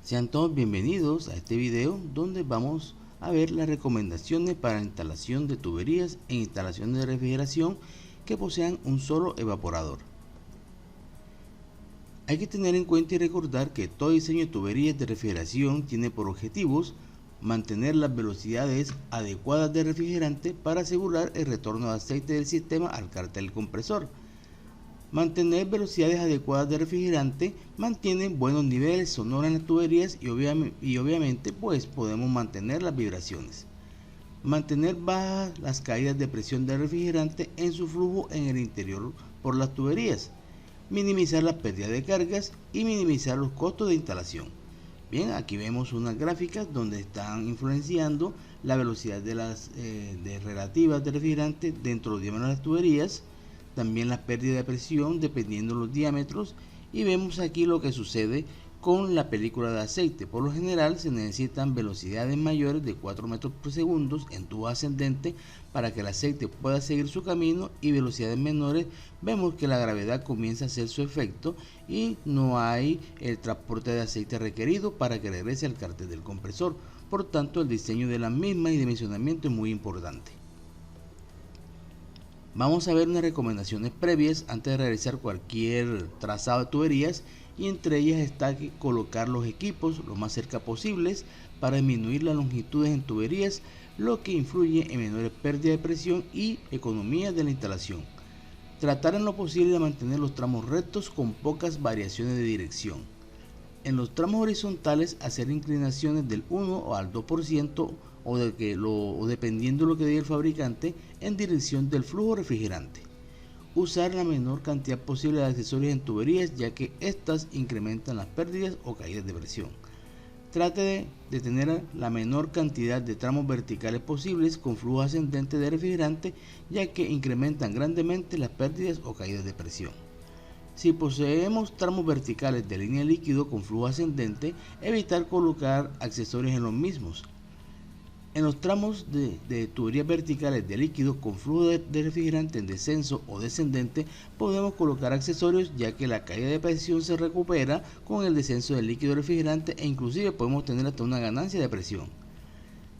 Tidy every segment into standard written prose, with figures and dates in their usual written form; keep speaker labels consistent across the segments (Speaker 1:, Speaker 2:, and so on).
Speaker 1: Sean todos bienvenidos a este video donde vamos a ver las recomendaciones para la instalación de tuberías en instalaciones de refrigeración que posean un solo evaporador. Hay que tener en cuenta y recordar que todo diseño de tuberías de refrigeración tiene por objetivos mantener las velocidades adecuadas de refrigerante para asegurar el retorno de aceite del sistema al cárter compresor. Mantener velocidades adecuadas de refrigerante mantiene buenos niveles sonoros en las tuberías y obviamente pues podemos mantener las vibraciones. Mantener bajas las caídas de presión del refrigerante en su flujo en el interior por las tuberías. Minimizar la pérdida de cargas y minimizar los costos de instalación. Bien, aquí vemos unas gráficas donde están influenciando la velocidad de las relativas de refrigerante dentro de los diámetros de las tuberías. También la pérdida de presión dependiendo de los diámetros, y vemos aquí lo que sucede con la película de aceite. Por lo general se necesitan velocidades mayores de 4 metros por segundo en tubo ascendente para que el aceite pueda seguir su camino, y velocidades menores vemos que la gravedad comienza a hacer su efecto y no hay el transporte de aceite requerido para que regrese al cárter del compresor. Por tanto, el diseño de las mismas y dimensionamiento es muy importante. Vamos a ver unas recomendaciones previas antes de realizar cualquier trazado de tuberías, y entre ellas está que colocar los equipos lo más cerca posibles para disminuir las longitudes en tuberías, lo que influye en menores pérdidas de presión y economía de la instalación. Tratar en lo posible de mantener los tramos rectos con pocas variaciones de dirección. En los tramos horizontales hacer inclinaciones del 1 al 2% o dependiendo de lo que diga el fabricante en dirección del flujo refrigerante. Usar la menor cantidad posible de accesorios en tuberías, ya que estas incrementan las pérdidas o caídas de presión. Trate de tener la menor cantidad de tramos verticales posibles con flujo ascendente de refrigerante, ya que incrementan grandemente las pérdidas o caídas de presión. Si poseemos tramos verticales de línea de líquido con flujo ascendente, evitar colocar accesorios en los mismos. En los tramos de tuberías verticales de líquido con flujo de refrigerante en descenso o descendente, podemos colocar accesorios, ya que la caída de presión se recupera con el descenso del líquido refrigerante e inclusive podemos tener hasta una ganancia de presión.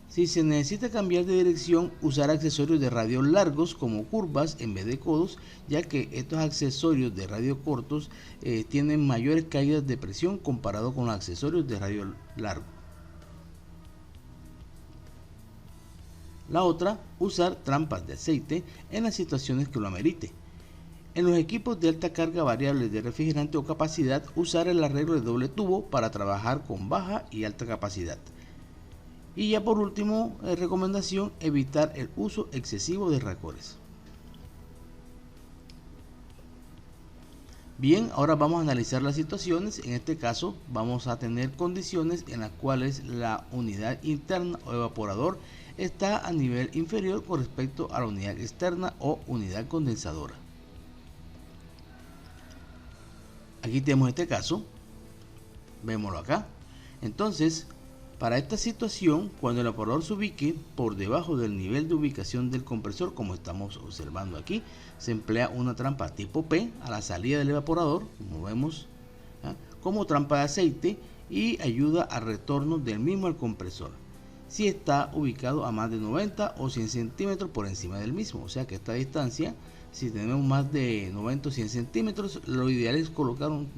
Speaker 1: Si se necesita cambiar de dirección, usar accesorios de radio largos como curvas en vez de codos, ya que estos accesorios de radio cortos tienen mayores caídas de presión comparado con los accesorios de radio largo. La otra, usar trampas de aceite en las situaciones que lo amerite. En los equipos de alta carga variable de refrigerante o capacidad, usar el arreglo de doble tubo para trabajar con baja y alta capacidad. Y ya por último, recomendación, evitar el uso excesivo de racores. Bien, ahora vamos a analizar las situaciones. En este caso vamos a tener condiciones en las cuales la unidad interna o evaporador está a nivel inferior con respecto a la unidad externa o unidad condensadora. Aquí tenemos este caso, vémoslo acá. Entonces, para esta situación, cuando el evaporador se ubique por debajo del nivel de ubicación del compresor, como estamos observando aquí, se emplea una trampa tipo P a la salida del evaporador, como vemos, como trampa de aceite, y ayuda al retorno del mismo al compresor, si está ubicado a más de 90 o 100 centímetros por encima del mismo. O sea que esta distancia, si tenemos más de 90 o 100 centímetros, lo ideal es colocar un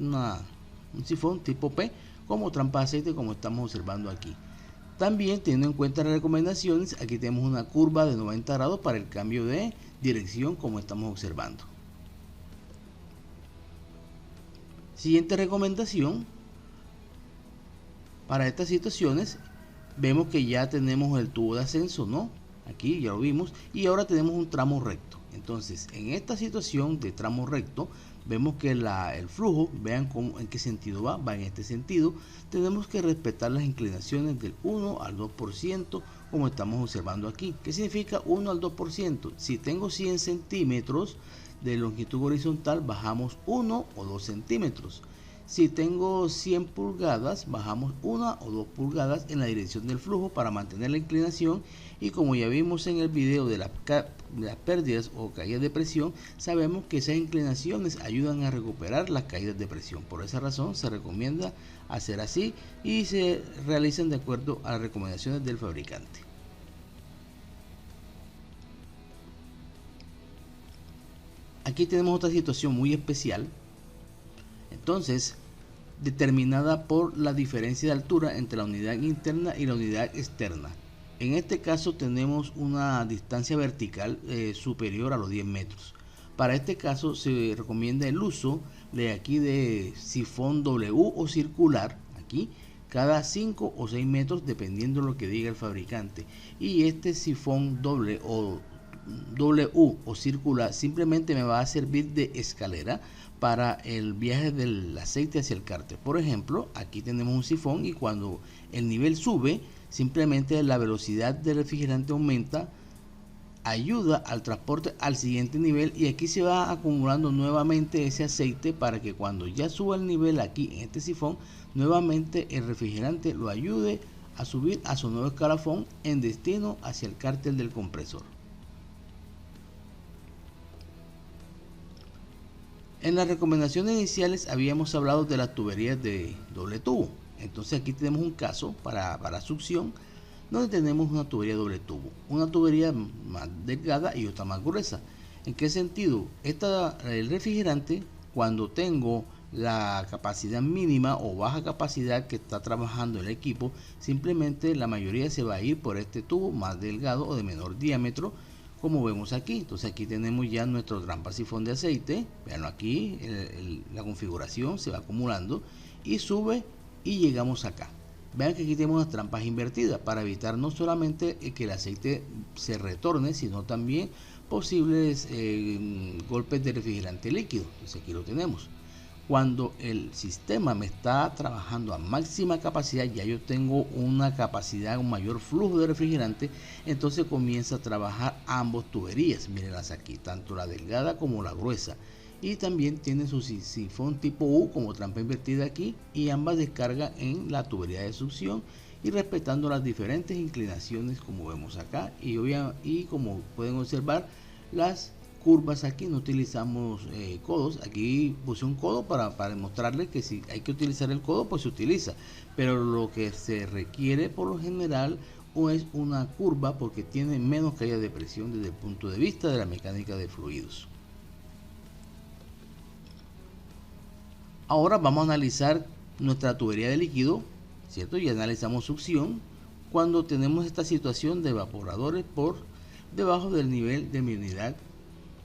Speaker 1: sifón tipo P como trampa de aceite, como estamos observando aquí. También, teniendo en cuenta las recomendaciones, aquí tenemos una curva de 90 grados para el cambio de dirección, como estamos observando. Siguiente recomendación. Para estas situaciones vemos que ya tenemos el tubo de ascenso, ¿no? Aquí ya lo vimos, y ahora tenemos un tramo recto. Entonces, en esta situación de tramo recto, vemos que el flujo, vean en qué sentido va en este sentido. Tenemos que respetar las inclinaciones del 1 al 2%, como estamos observando aquí. ¿Qué significa 1 al 2%? Si tengo 100 centímetros de longitud horizontal, bajamos 1 o 2 centímetros. Si tengo 100 pulgadas, bajamos 1 o 2 pulgadas en la dirección del flujo para mantener la inclinación, y como ya vimos en el video de las pérdidas o caídas de presión, sabemos que esas inclinaciones ayudan a recuperar las caídas de presión. Por esa razón se recomienda hacer así y se realizan de acuerdo a las recomendaciones del fabricante. Aquí tenemos otra situación muy especial, entonces determinada por la diferencia de altura entre la unidad interna y la unidad externa. En este caso tenemos una distancia vertical superior a los 10 metros. Para este caso se recomienda el uso de aquí de sifón W o circular, aquí cada 5 o 6 metros dependiendo de lo que diga el fabricante. Y este sifón W o circular simplemente me va a servir de escalera para el viaje del aceite hacia el cárter. Por ejemplo, aquí tenemos un sifón y cuando el nivel sube, simplemente la velocidad del refrigerante aumenta, ayuda al transporte al siguiente nivel, y aquí se va acumulando nuevamente ese aceite para que cuando ya suba el nivel aquí en este sifón, nuevamente el refrigerante lo ayude a subir a su nuevo escalafón en destino hacia el cárter del compresor. En las recomendaciones iniciales habíamos hablado de las tuberías de doble tubo. Entonces aquí tenemos un caso para succión donde tenemos una tubería doble tubo, una tubería más delgada y otra más gruesa. ¿En qué sentido? El refrigerante, cuando tengo la capacidad mínima o baja capacidad que está trabajando el equipo, simplemente la mayoría se va a ir por este tubo más delgado o de menor diámetro, como vemos aquí. Entonces aquí tenemos ya nuestro trampa sifón de aceite. Veanlo aquí, la configuración se va acumulando y sube y llegamos acá. Vean que aquí tenemos unas trampas invertidas para evitar no solamente que el aceite se retorne, sino también posibles golpes de refrigerante líquido. Entonces aquí lo tenemos. Cuando el sistema me está trabajando a máxima capacidad, ya yo tengo una capacidad, un mayor flujo de refrigerante, entonces comienza a trabajar ambos tuberías. Mírenlas aquí, tanto la delgada como la gruesa. Y también tiene su sifón tipo U como trampa invertida aquí, y ambas descargan en la tubería de succión y respetando las diferentes inclinaciones como vemos acá, y como pueden observar las curvas aquí no utilizamos codos. Aquí puse un codo para demostrarles que si hay que utilizar el codo pues se utiliza, pero lo que se requiere por lo general es una curva porque tiene menos caída de presión desde el punto de vista de la mecánica de fluidos. Ahora vamos a analizar nuestra tubería de líquido, ¿cierto? Y analizamos succión cuando tenemos esta situación de evaporadores por debajo del nivel de mi unidad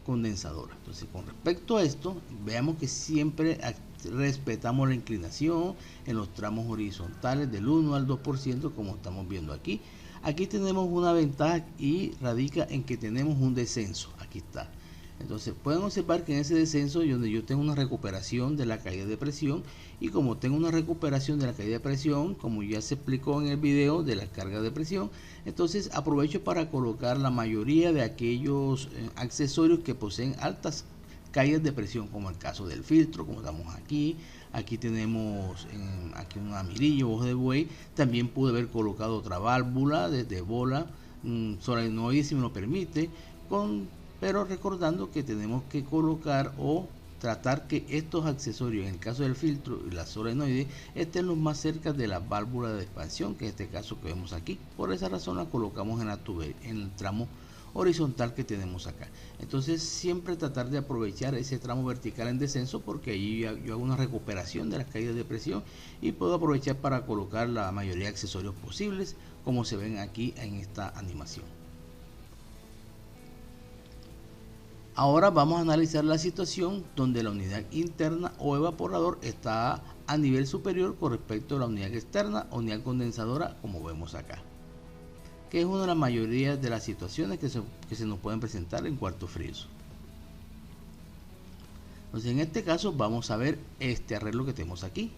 Speaker 1: condensadora. Entonces, con respecto a esto, veamos que siempre respetamos la inclinación en los tramos horizontales del 1 al 2%, como estamos viendo aquí. Aquí tenemos una ventaja y radica en que tenemos un descenso. Aquí está. Entonces pueden observar que en ese descenso donde yo tengo una recuperación de la caída de presión, y como tengo una recuperación de la caída de presión, como ya se explicó en el video de la carga de presión, entonces aprovecho para colocar la mayoría de aquellos accesorios que poseen altas caídas de presión, como el caso del filtro, como estamos aquí. Aquí tenemos aquí una mirilla, ojo de buey. También pude haber colocado otra válvula desde bola, solenoide si me lo permite, pero recordando que tenemos que colocar o tratar que estos accesorios, en el caso del filtro y la solenoide, estén los más cerca de la válvula de expansión, que en este caso que vemos aquí. Por esa razón la colocamos en el tramo horizontal que tenemos acá. Entonces siempre tratar de aprovechar ese tramo vertical en descenso, porque allí yo hago una recuperación de las caídas de presión y puedo aprovechar para colocar la mayoría de accesorios posibles, como se ven aquí en esta animación. Ahora vamos a analizar la situación donde la unidad interna o evaporador está a nivel superior con respecto a la unidad externa o unidad condensadora, como vemos acá, que es una de las mayorías de las situaciones que se nos pueden presentar en cuartos fríos. Entonces en este caso vamos a ver este arreglo que tenemos aquí.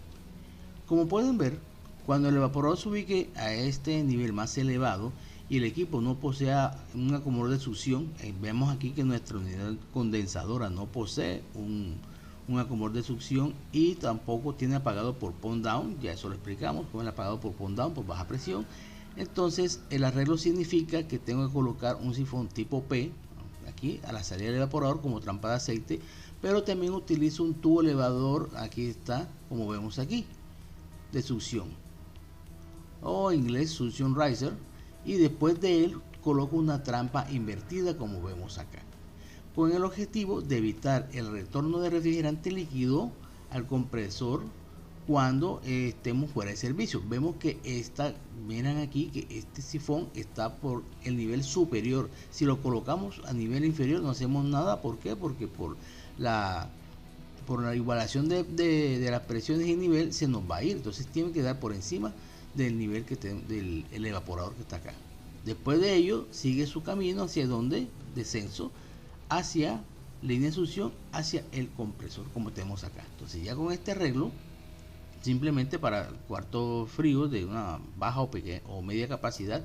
Speaker 1: Como pueden ver, cuando el evaporador se ubique a este nivel más elevado y el equipo no posea un acumulador de succión, vemos aquí que nuestra unidad condensadora no posee un acumulador de succión y tampoco tiene apagado por pump down, ya eso lo explicamos, con el apagado por pump down por baja presión. Entonces el arreglo significa que tengo que colocar un sifón tipo P aquí a la salida del evaporador como trampa de aceite, pero también utilizo un tubo elevador, aquí está, como vemos aquí, de succión, o en inglés suction riser, y después de él coloco una trampa invertida como vemos acá, con el objetivo de evitar el retorno de refrigerante líquido al compresor cuando estemos fuera de servicio. Vemos que miran aquí que este sifón está por el nivel superior. Si lo colocamos a nivel inferior no hacemos nada. ¿Por qué? Porque por la igualación de las presiones y nivel se nos va a ir. Entonces tiene que dar por encima del nivel del evaporador que está acá. Después de ello sigue su camino hacia donde descenso, hacia línea de succión, hacia el compresor como tenemos acá. Entonces ya con este arreglo, simplemente para cuartos fríos de una baja o media capacidad,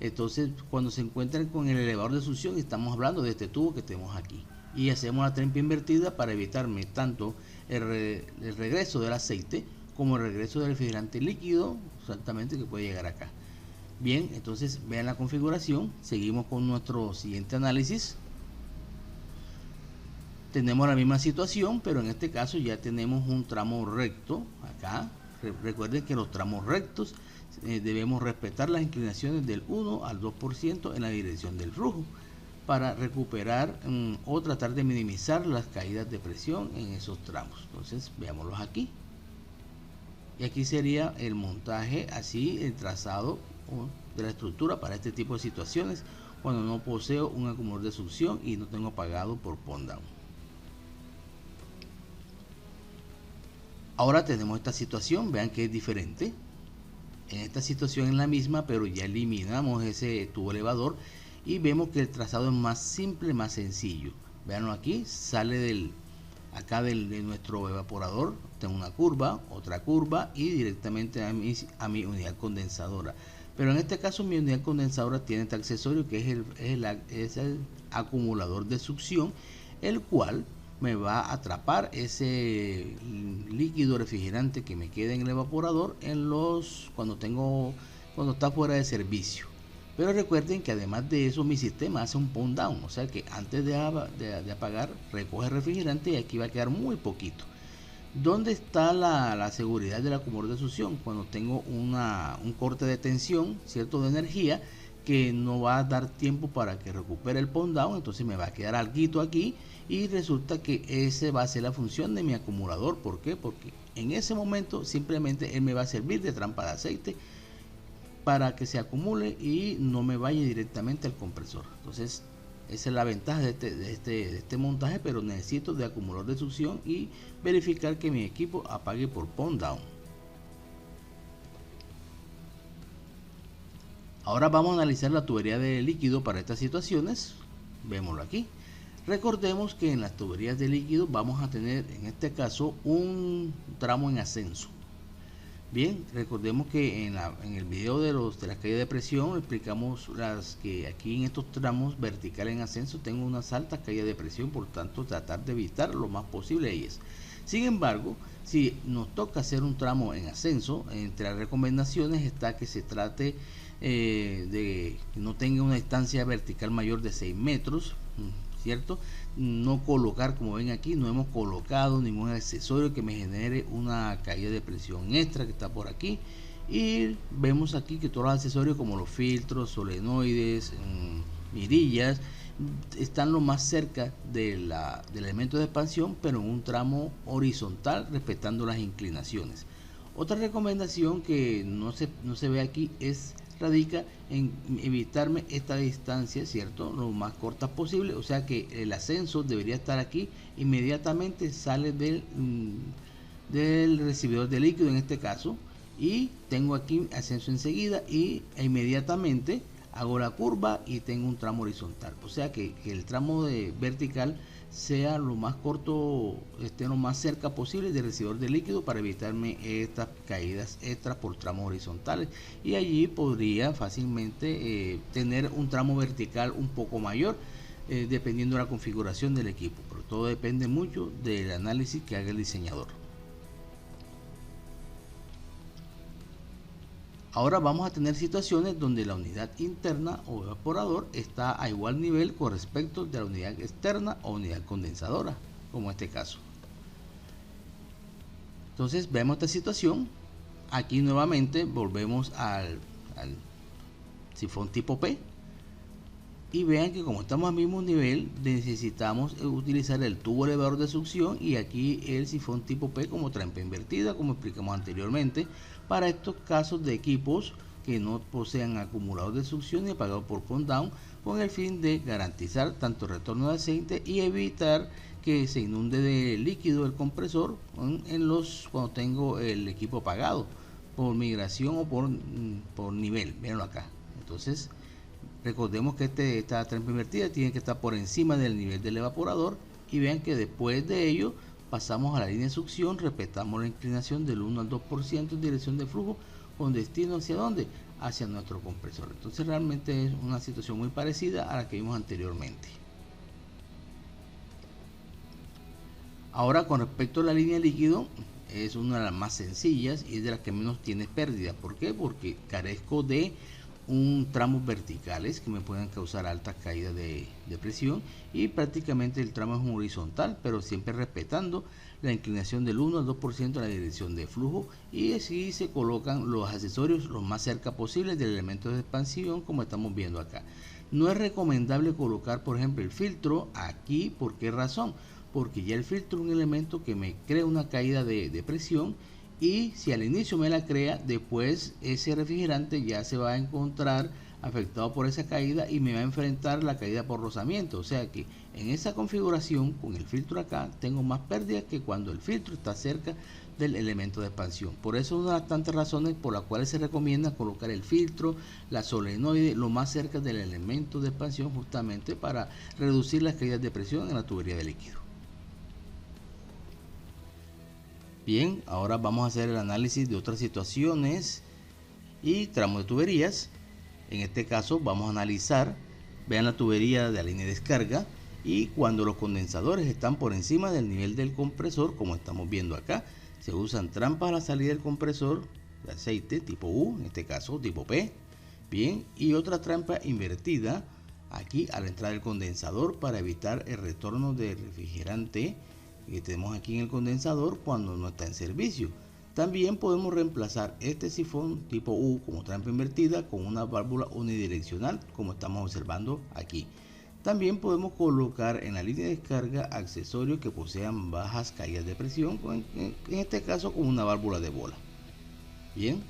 Speaker 1: entonces cuando se encuentran con el elevador de succión, estamos hablando de este tubo que tenemos aquí, y hacemos la trampa invertida para evitarme tanto el regreso del aceite como el regreso del refrigerante líquido exactamente que puede llegar acá. Bien, entonces vean la configuración. Seguimos con nuestro siguiente análisis. Tenemos la misma situación, pero en este caso ya tenemos un tramo recto acá. Recuerden que los tramos rectos debemos respetar las inclinaciones del 1 al 2% en la dirección del flujo para recuperar o tratar de minimizar las caídas de presión en esos tramos. Entonces veámoslos aquí. Y aquí sería el montaje, así el trazado de la estructura para este tipo de situaciones cuando no poseo un acumulador de succión y no tengo apagado por pump down. Ahora tenemos esta situación, vean que es diferente. En esta situación es la misma, pero ya eliminamos ese tubo elevador y vemos que el trazado es más simple, más sencillo. Veanlo aquí, sale de nuestro evaporador, tengo una curva, otra curva y directamente a mi unidad condensadora. Pero en este caso mi unidad condensadora tiene este accesorio que es el acumulador de succión, el cual me va a atrapar ese líquido refrigerante que me queda en el evaporador cuando está fuera de servicio. Pero recuerden que además de eso mi sistema hace un pump down, o sea que antes de apagar recoge refrigerante y aquí va a quedar muy poquito. ¿Dónde está la seguridad del acumulador de succión? Cuando tengo un corte de tensión, cierto, de energía, que no va a dar tiempo para que recupere el pump down, entonces me va a quedar alguito aquí y resulta que ese va a ser la función de mi acumulador. ¿Por qué? Porque en ese momento simplemente él me va a servir de trampa de aceite para que se acumule y no me vaya directamente al compresor. Entonces esa es la ventaja de este montaje, pero necesito de acumulador de succión y verificar que mi equipo apague por pump down. Ahora vamos a analizar la tubería de líquido para estas situaciones. Vémoslo aquí. Recordemos que en las tuberías de líquido vamos a tener en este caso un tramo en ascenso. Bien, recordemos que en el video de las caídas de presión explicamos que aquí en estos tramos verticales en ascenso tengo unas altas caídas de presión, por tanto tratar de evitar lo más posible ellas. Sin embargo, si nos toca hacer un tramo en ascenso, entre las recomendaciones está que se trate de que no tenga una distancia vertical mayor de 6 metros, ¿cierto? No colocar, como ven aquí, no hemos colocado ningún accesorio que me genere una caída de presión extra que está por aquí. Y vemos aquí que todos los accesorios como los filtros, solenoides, mirillas, están lo más cerca del elemento de expansión, pero en un tramo horizontal respetando las inclinaciones. Otra recomendación que no se ve aquí radica en evitarme esta distancia, ¿cierto?, lo más corta posible, o sea que el ascenso debería estar aquí, inmediatamente sale del recibidor de líquido en este caso, y tengo aquí ascenso enseguida e inmediatamente hago la curva y tengo un tramo horizontal, o sea que el tramo vertical sea lo más corto, esté lo más cerca posible del recibidor de líquido para evitarme estas caídas extras por tramos horizontales, y allí podría fácilmente tener un tramo vertical un poco mayor dependiendo de la configuración del equipo. Pero todo depende mucho del análisis que haga el diseñador. Ahora vamos a tener situaciones donde la unidad interna o evaporador está a igual nivel con respecto de la unidad externa o unidad condensadora, como en este caso. Entonces vemos esta situación. Aquí nuevamente volvemos al sifón tipo P. Y vean que como estamos al mismo nivel, necesitamos utilizar el tubo elevador de succión y aquí el sifón tipo P como trampa invertida, como explicamos anteriormente, para estos casos de equipos que no posean acumulador de succión ni apagado por pump down, con el fin de garantizar tanto el retorno de aceite y evitar que se inunde de líquido el compresor cuando tengo el equipo apagado por migración o por nivel. Véanlo acá. Entonces recordemos que esta trampa invertida tiene que estar por encima del nivel del evaporador y vean que después de ello pasamos a la línea de succión, respetamos la inclinación del 1 al 2% en dirección de flujo con destino hacia dónde, hacia nuestro compresor. Entonces realmente es una situación muy parecida a la que vimos anteriormente. Ahora con respecto a la línea de líquido, es una de las más sencillas y es de las que menos tiene pérdida. ¿Por qué? Porque carezco de tramos verticales que me puedan causar altas caídas de presión y prácticamente el tramo es horizontal, pero siempre respetando la inclinación del 1 al 2% en la dirección de flujo, y así se colocan los accesorios lo más cerca posible del elemento de expansión, como estamos viendo acá. No es recomendable colocar por ejemplo el filtro aquí. ¿Por qué razón? Porque ya el filtro es un elemento que me crea una caída de presión, y si al inicio me la crea, después ese refrigerante ya se va a encontrar afectado por esa caída y me va a enfrentar la caída por rozamiento. O sea que en esa configuración con el filtro acá tengo más pérdida que cuando el filtro está cerca del elemento de expansión. Por eso es una de las tantas razones por las cuales se recomienda colocar el filtro, la solenoide lo más cerca del elemento de expansión, justamente para reducir las caídas de presión en la tubería de líquido. Bien, ahora vamos a hacer el análisis de otras situaciones y tramos de tuberías. En este caso vamos a analizar, vean la tubería de la línea de descarga, y cuando los condensadores están por encima del nivel del compresor, como estamos viendo acá, se usan trampas a la salida del compresor de aceite tipo U, en este caso tipo P. Bien, y otra trampa invertida aquí a la entrada del condensador para evitar el retorno de refrigerante que tenemos aquí en el condensador cuando no está en servicio. También podemos reemplazar este sifón tipo U como trampa invertida con una válvula unidireccional, como estamos observando aquí. También podemos colocar en la línea de descarga accesorios que posean bajas caídas de presión, en este caso con una válvula de bola. Bien,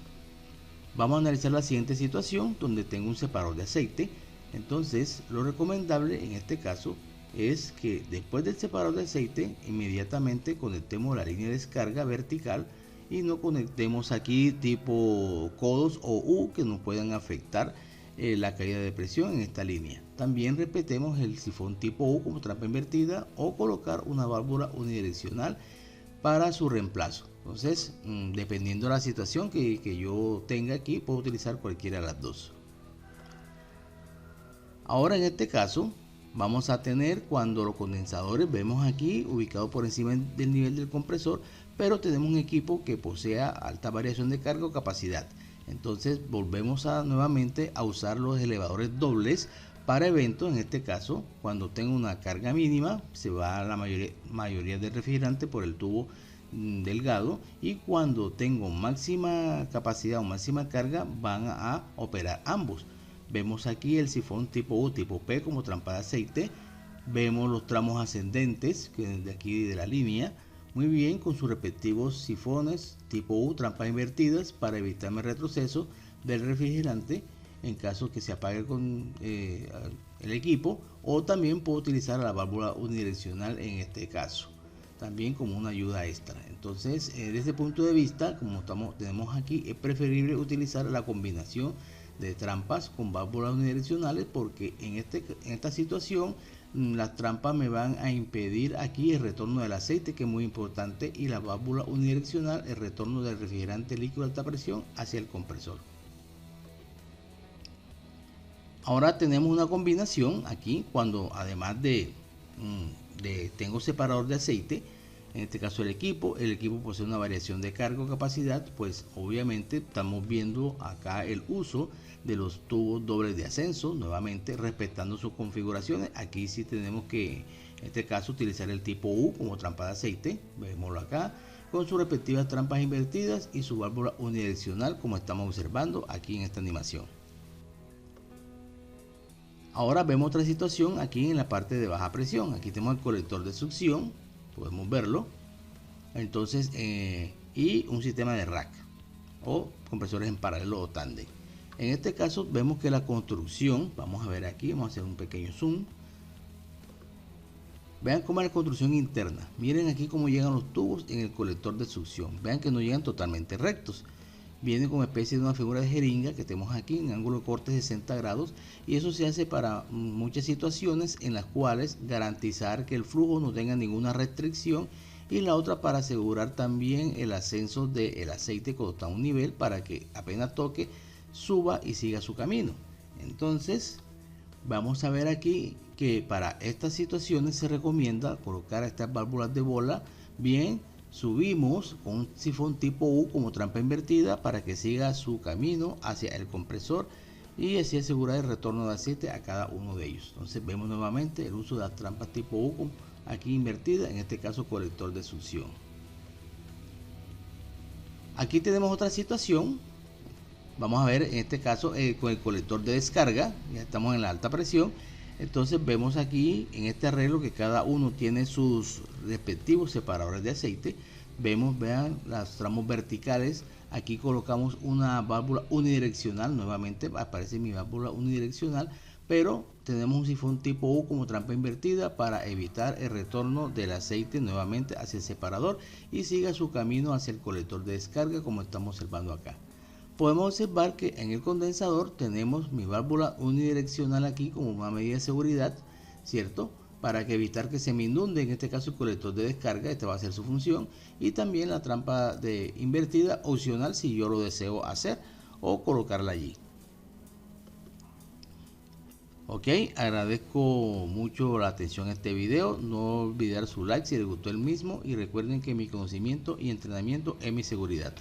Speaker 1: vamos a analizar la siguiente situación donde tengo un separador de aceite. Entonces lo recomendable en este caso es que después del separador de aceite inmediatamente conectemos la línea de descarga vertical y no conectemos aquí tipo codos o U que nos puedan afectar la caída de presión en esta línea. También repetemos el sifón tipo U como trampa invertida o colocar una válvula unidireccional para su reemplazo. Entonces, dependiendo de la situación que yo tenga aquí, puedo utilizar cualquiera de las dos. Ahora en este caso vamos a tener cuando los condensadores vemos aquí ubicados por encima del nivel del compresor, pero tenemos un equipo que posea alta variación de carga o capacidad. Entonces volvemos nuevamente a usar los elevadores dobles para eventos. En este caso, cuando tengo una carga mínima, se va a la mayoría del refrigerante por el tubo delgado, y cuando tengo máxima capacidad o máxima carga van a operar ambos. Vemos aquí el sifón tipo U, tipo P como trampa de aceite. Vemos los tramos ascendentes que de aquí de la línea, muy bien, con sus respectivos sifones tipo U, trampas invertidas para evitarme el retroceso del refrigerante en caso que se apague el equipo, o también puedo utilizar la válvula unidireccional en este caso, también como una ayuda extra. Entonces, desde este punto de vista, como tenemos aquí, es preferible utilizar la combinación de trampas con válvulas unidireccionales, porque en esta situación las trampas me van a impedir aquí el retorno del aceite, que es muy importante, y la válvula unidireccional el retorno del refrigerante líquido de alta presión hacia el compresor. Ahora tenemos una combinación aquí cuando además de tengo separador de aceite, en este caso el equipo posee una variación de carga o capacidad, pues obviamente estamos viendo acá el uso de los tubos dobles de ascenso, nuevamente respetando sus configuraciones. Aquí sí tenemos que, en este caso, utilizar el tipo U como trampa de aceite, vémoslo acá, con sus respectivas trampas invertidas y su válvula unidireccional, como estamos observando aquí en esta animación. Ahora vemos otra situación aquí en la parte de baja presión. Aquí tenemos el colector de succión, podemos verlo. Entonces, y un sistema de rack o compresores en paralelo o tándem. En este caso vemos que la construcción, vamos a ver aquí, vamos a hacer un pequeño zoom. Vean cómo es la construcción interna. Miren aquí cómo llegan los tubos en el colector de succión. Vean que no llegan totalmente rectos. Viene con especie de una figura de jeringa que tenemos aquí en ángulo de corte 60 grados, y eso se hace para muchas situaciones en las cuales garantizar que el flujo no tenga ninguna restricción, y la otra para asegurar también el ascenso del aceite cuando está a un nivel, para que apenas toque suba y siga su camino. Entonces vamos a ver aquí que para estas situaciones se recomienda colocar estas válvulas de bola bien. Subimos con un sifón tipo U como trampa invertida para que siga su camino hacia el compresor y así asegurar el retorno de aceite a cada uno de ellos. Entonces vemos nuevamente el uso de las trampas tipo U aquí invertida, en este caso colector de succión. Aquí tenemos otra situación. Vamos a ver en este caso con el colector de descarga, ya estamos en la alta presión. Entonces vemos aquí en este arreglo que cada uno tiene sus respectivos separadores de aceite. Vean los tramos verticales. Aquí colocamos una válvula unidireccional, nuevamente aparece mi válvula unidireccional, pero tenemos un sifón tipo U como trampa invertida para evitar el retorno del aceite nuevamente hacia el separador y siga su camino hacia el colector de descarga, como estamos observando acá. Podemos observar que en el condensador tenemos mi válvula unidireccional aquí como una medida de seguridad, ¿cierto? Para que evitar que se me inunde, en este caso el colector de descarga, esta va a ser su función, y también la trampa de invertida opcional si yo lo deseo hacer o colocarla allí. Ok, agradezco mucho la atención a este video, no olvidar su like si les gustó el mismo y recuerden que mi conocimiento y entrenamiento es mi seguridad.